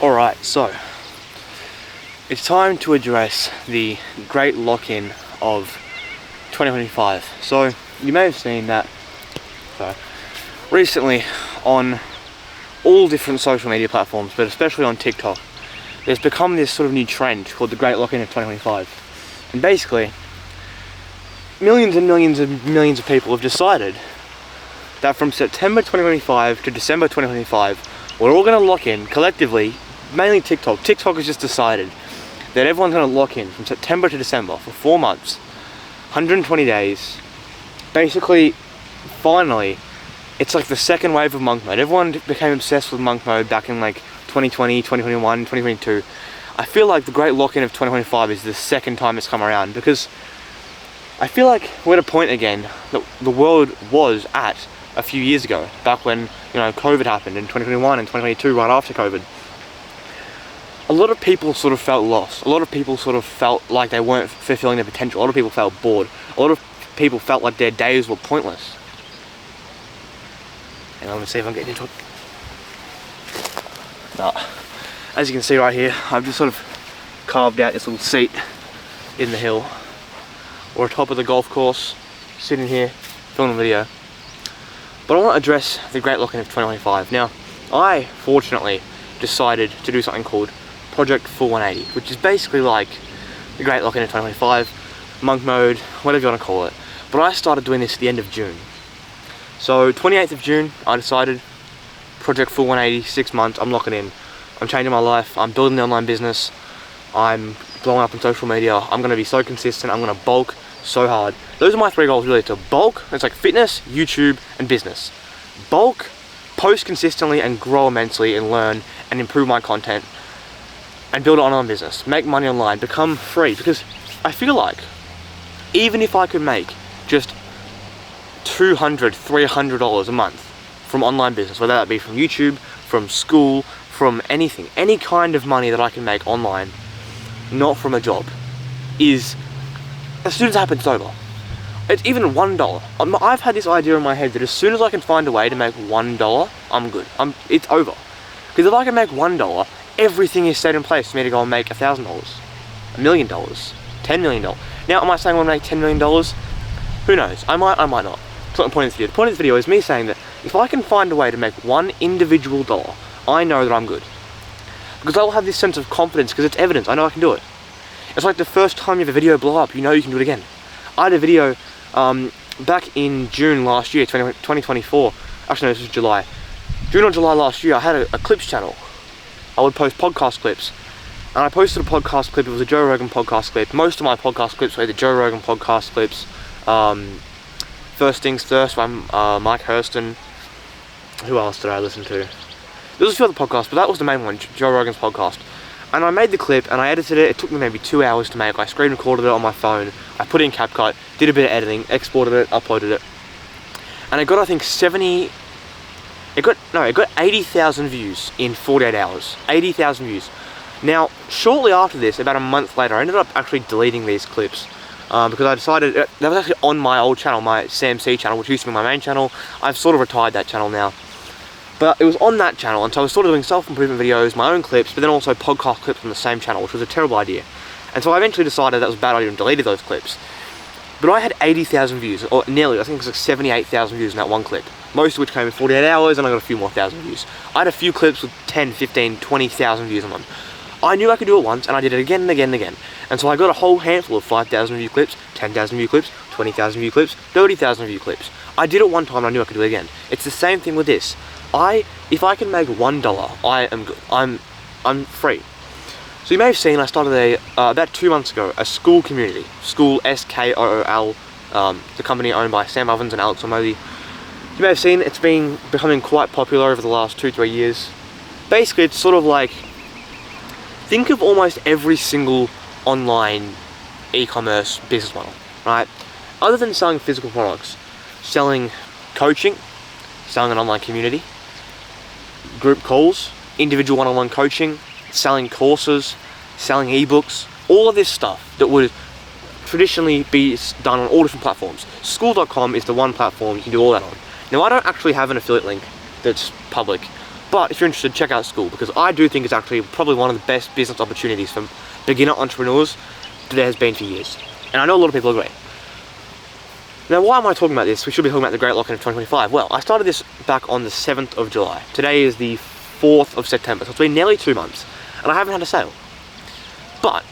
Alright, so it's time to address the great lock-in of 2025. So you may have seen that recently on all different social media platforms, but especially on TikTok, there's become this sort of new trend called the great lock-in of 2025. And basically, millions and millions and millions of people have decided that from September 2025 to December 2025, we're all going to lock in collectively, mainly TikTok. TikTok has just decided that everyone's going to lock in from September to December for 4 months, 120 days. Basically, finally, it's like the second wave of monk mode. Everyone became obsessed with monk mode back in like 2020, 2021, 2022. I feel like the great lock-in of 2025 is the second time it's come around, because I feel like we're at a point again that the world was at a few years ago, back when, COVID happened in 2021 and 2022, right after COVID. A lot of people sort of felt lost. A lot of people sort of felt like they weren't fulfilling their potential. A lot of people felt bored. A lot of people felt like their days were pointless. And I'm gonna see if I'm getting into it. No. As you can see right here, I've just sort of carved out this little seat in the hill, or atop of the golf course, sitting here, filming a video. But I want to address the great lock-in of 2025. Now, I fortunately decided to do something called Project Full 180, which is basically like the great lock-in of 2025, monk mode, whatever you want to call it. But I started doing this at the end of June. So 28th of June, I decided Project Full 180, 6 months, I'm locking in. I'm changing my life, I'm building the online business, I'm blowing up on social media, I'm going to be so consistent, I'm going to bulk so hard. Those are my 3 goals really, to bulk, it's like fitness, YouTube, and business. Bulk, post consistently and grow immensely and learn and improve my content and build an online business, make money online, become free, because I feel like even if I could make just $200, $300 a month from online business, whether that be from YouTube, from school, from anything, any kind of money that I can make online, not from a job, is, as soon as it happens, it's over. It's even $1. I've had this idea in my head that as soon as I can find a way to make $1, I'm good. It's over. Because if I can make $1, everything is set in place for me to go and make $1,000, $1 million, $10 million. Now, am I saying I want to make $10 million? Who knows? I might not. That's not the point of this video. The point of this video is me saying that if I can find a way to make one individual dollar, I know that I'm good. Because I'll have this sense of confidence because it's evidence. I know I can do it. It's like the first time you have a video blow up, you know you can do it again. I had a video back in June last year, 2024. Actually, no, this was July. June or July last year, I had a clips channel. I would post podcast clips. And I posted a podcast clip. It was a Joe Rogan podcast clip. Most of my podcast clips were the Joe Rogan podcast clips. First Things First by Mike Hurston. Who else did I listen to? There was a few other podcasts, but that was the main one, Joe Rogan's podcast. And I made the clip and I edited it. It took me maybe 2 hours to make. I screen recorded it on my phone. I put it in CapCut, did a bit of editing, exported it, uploaded it. And it got, I think, it got 80,000 views in 48 hours. 80,000 views. Now, shortly after this, about a month later, I ended up actually deleting these clips. Because I decided, that was actually on my old channel, my Sam C channel, which used to be my main channel. I've sort of retired that channel now. But it was on that channel, and so I was sort of doing self-improvement videos, my own clips, but then also podcast clips on the same channel, which was a terrible idea. And so I eventually decided that was a bad idea and deleted those clips. But I had 80,000 views, or nearly, I think it was like 78,000 views in that one clip. Most of which came in 48 hours, and I got a few more thousand views. I had a few clips with 10, 15, 20,000 views on them. I knew I could do it once, and I did it again and again and again. And so I got a whole handful of 5,000 view clips, 10,000 view clips, 20,000 view clips, 30,000 view clips. I did it one time and I knew I could do it again. It's the same thing with this. If I can make $1, I am good. I'm free. So you may have seen I started about 2 months ago, a school community. School, SKOOL, the company owned by Sam Ovens and Alex Omondi. You may have seen it's been becoming quite popular over the last 2-3 years. Basically, it's sort of like, think of almost every single online e-commerce business model, right? Other than selling physical products, selling coaching, selling an online community, group calls, individual one-on-one coaching, selling courses, selling ebooks, all of this stuff that would traditionally be done on all different platforms. School.com is the one platform you can do all that on. Now, I don't actually have an affiliate link that's public, But if you're interested, check out Skool, because I do think it's actually probably one of the best business opportunities for beginner entrepreneurs that there has been for years. And I know a lot of people agree. Now, why am I talking about this? We should be talking about the Great Lock-In of 2025. Well, I started this back on the 7th of July. Today is the 4th of September, so it's been nearly 2 months, and I haven't had a sale. But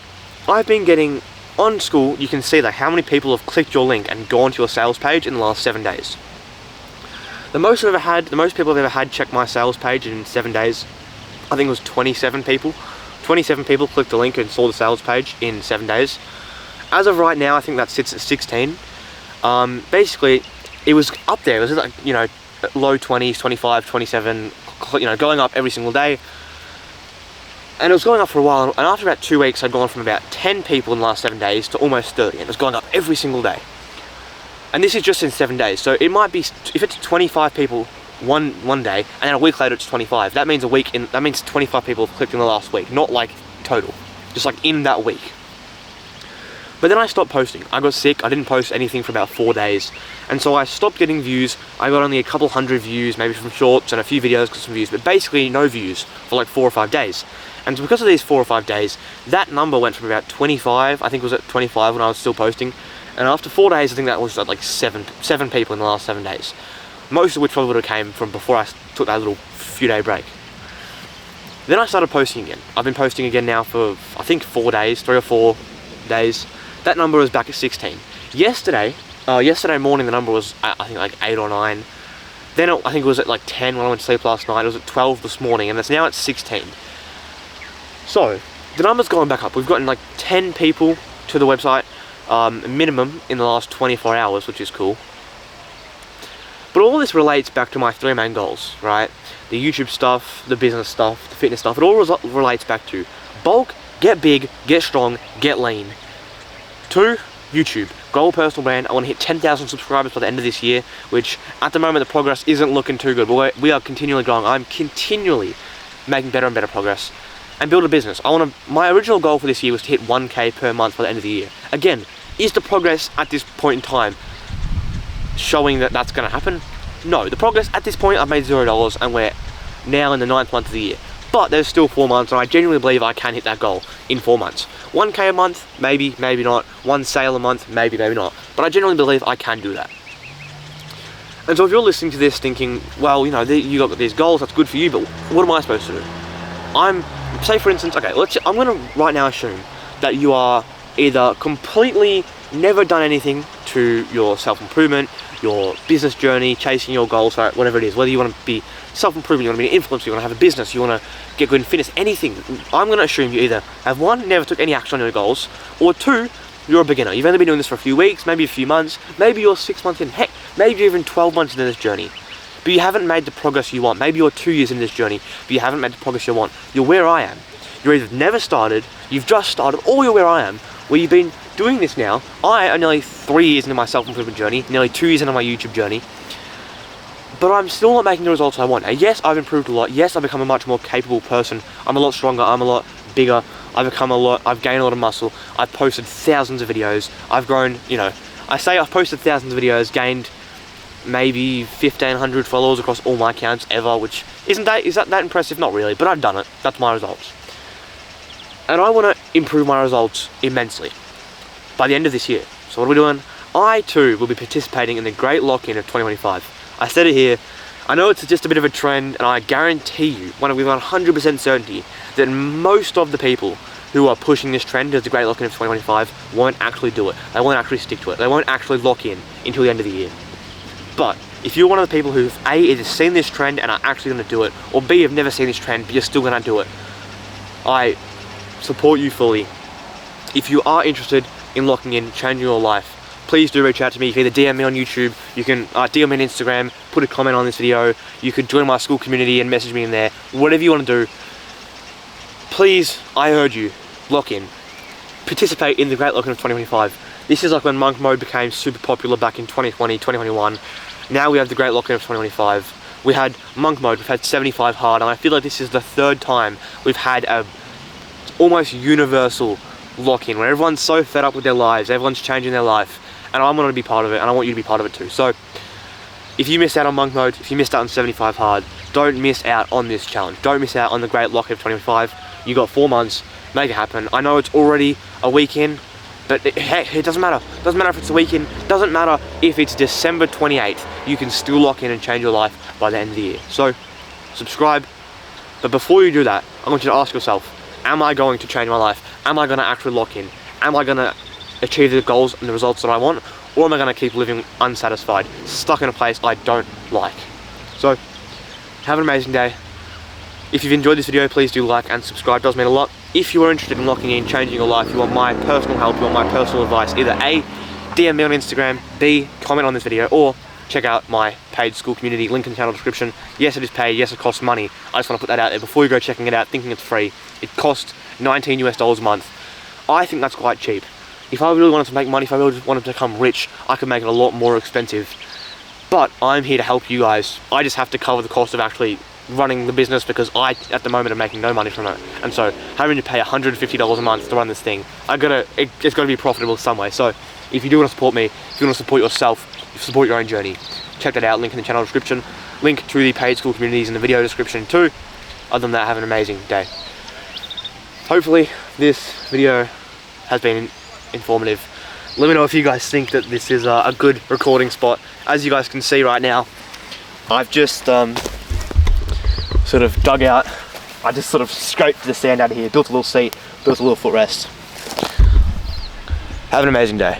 I've been getting, on Skool, you can see that how many people have clicked your link and gone to your sales page in the last 7 days. The most people I've ever had check my sales page in 7 days, I think it was 27 people. 27 people clicked the link and saw the sales page in 7 days. As of right now, I think that sits at 16. Basically, it was up there. It was like, you know, low 20s, 25, 27, you know, going up every single day. And it was going up for a while, and after about 2 weeks, I'd gone from about 10 people in the last 7 days to almost 30, and it was going up every single day. And this is just in 7 days, so it might be, if it's 25 people one day, and then a week later it's 25, that means that means 25 people have clicked in the last week, not like total, just like in that week. But then I stopped posting. I got sick, I didn't post anything for about 4 days, and so I stopped getting views. I got only a couple hundred views, maybe from shorts, and a few videos got some views, but basically no views for like 4 or 5 days. And because of these 4 or 5 days, that number went from about 25, I think it was at 25 when I was still posting, and after 4 days, I think that was at like seven people in the last 7 days. Most of which probably would have came from before I took that little few day break. Then I started posting again. I've been posting again now for, I think 4 days, 3 or 4 days. That number was back at 16. Yesterday morning the number was, I think like 8 or 9. Then I think it was at like 10 when I went to sleep last night. It was at 12 this morning, and it's now at 16. So, the number's gone back up. We've gotten like 10 people to the website, minimum in the last 24 hours, which is cool. But all this relates back to my 3 main goals, right? The YouTube stuff, the business stuff, the fitness stuff. It all relates back to bulk, get big, get strong, get lean. 2, YouTube. Grow a personal brand. I want to hit 10,000 subscribers by the end of this year, which at the moment the progress isn't looking too good. But we are continually growing. I'm continually making better and better progress. And build a business. My original goal for this year was to hit 1K per month by the end of the year. Again, is the progress at this point in time showing that that's going to happen? No, the progress at this point, I've made $0 and we're now in the 9th month of the year. But there's still 4 months, and I genuinely believe I can hit that goal in 4 months. 1K a month, maybe, maybe not. 1 sale a month, maybe, maybe not. But I genuinely believe I can do that. And so if you're listening to this thinking, well, you know, you got these goals, that's good for you, but what am I supposed to do? Say for instance, okay, I'm going to right now assume that you are either completely never done anything to your self-improvement, your business journey, chasing your goals, whatever it is, whether you want to be self-improvement, you want to be an influencer, you want to have a business, you want to get good in fitness, anything. I'm going to assume you either have 1, never took any action on your goals, or 2, you're a beginner. You've only been doing this for a few weeks, maybe a few months, maybe you're 6 months in, heck, maybe you're even 12 months into this journey. But you haven't made the progress you want. Maybe you're 2 years in this journey, but you haven't made the progress you want. You're where I am. You're either never started, you've just started, or you're where I am, where you've been doing this now. I am nearly 3 years into my self-improvement journey, nearly 2 years into my YouTube journey, but I'm still not making the results I want. And yes, I've improved a lot. Yes, I've become a much more capable person. I'm a lot stronger, I'm a lot bigger. I've gained a lot of muscle. I've posted thousands of videos. I've grown, you know, I say I've posted thousands of videos, gained maybe 1,500 followers across all my accounts ever, which is that impressive? Not really, but I've done it. That's my results. And I want to improve my results immensely by the end of this year. So what are we doing? I too will be participating in the Great Lock-In of 2025. I said it here. I know it's just a bit of a trend, and I guarantee you, with 100% certainty, that most of the people who are pushing this trend as the Great Lock-In of 2025 won't actually do it. They won't actually stick to it. They won't actually lock in until the end of the year. But if you're one of the people who've A, either seen this trend and are actually going to do it, or B, have never seen this trend but you're still going to do it, I support you fully. If you are interested in locking in, changing your life, please do reach out to me. You can either DM me on YouTube, you can DM me on Instagram, put a comment on this video, you could join my Skool community and message me in there, whatever you want to do. Please, I urge you, lock in. Participate in the Great Lock-In of 2025. This is like when Monk Mode became super popular back in 2020, 2021. Now we have the Great Lock-In of 2025. We had Monk Mode, we've had 75 hard, and I feel like this is the 3rd time we've had a almost universal lock-in where everyone's so fed up with their lives, everyone's changing their life, and I want to be part of it, and I want you to be part of it too. So if you missed out on Monk Mode, if you missed out on 75 hard, don't miss out on this challenge. Don't miss out on the Great Lock of 2025. You got 4 months, make it happen. I know it's already a weekend, but heck, it doesn't matter. Doesn't matter if it's a weekend, doesn't matter if it's December 28th. You can still lock in and change your life by the end of the year. So, subscribe. But before you do that, I want you to ask yourself, am I going to change my life? Am I going to actually lock in? Am I going to achieve the goals and the results that I want? Or am I going to keep living unsatisfied, stuck in a place I don't like? So, have an amazing day. If you've enjoyed this video, please do like and subscribe. It does mean a lot. If you are interested in locking in, changing your life, you want my personal help, you want my personal advice, either A, DM me on Instagram, B, comment on this video, or check out my paid school community, link in the channel description. Yes, it is paid, yes, it costs money. I just want to put that out there before you go checking it out, thinking it's free. It costs $19 US a month. I think that's quite cheap. If I really wanted to make money, if I really just wanted to become rich, I could make it a lot more expensive. But I'm here to help you guys. I just have to cover the cost of actually running the business because I, at the moment, am making no money from it. And so, having to pay $150 a month to run this thing, it's got to be profitable some way. So, if you do want to support me, if you want to support yourself, support your own journey, check that out, link in the channel description, link to the paid school communities in the video description too. Other than that, have an amazing day. Hopefully this video has been informative. Let me know if you guys think that this is a good recording spot. As you guys can see right now, I've just sort of dug out, I just sort of scraped the sand out of here, built a little seat, built a little footrest. Have an amazing day.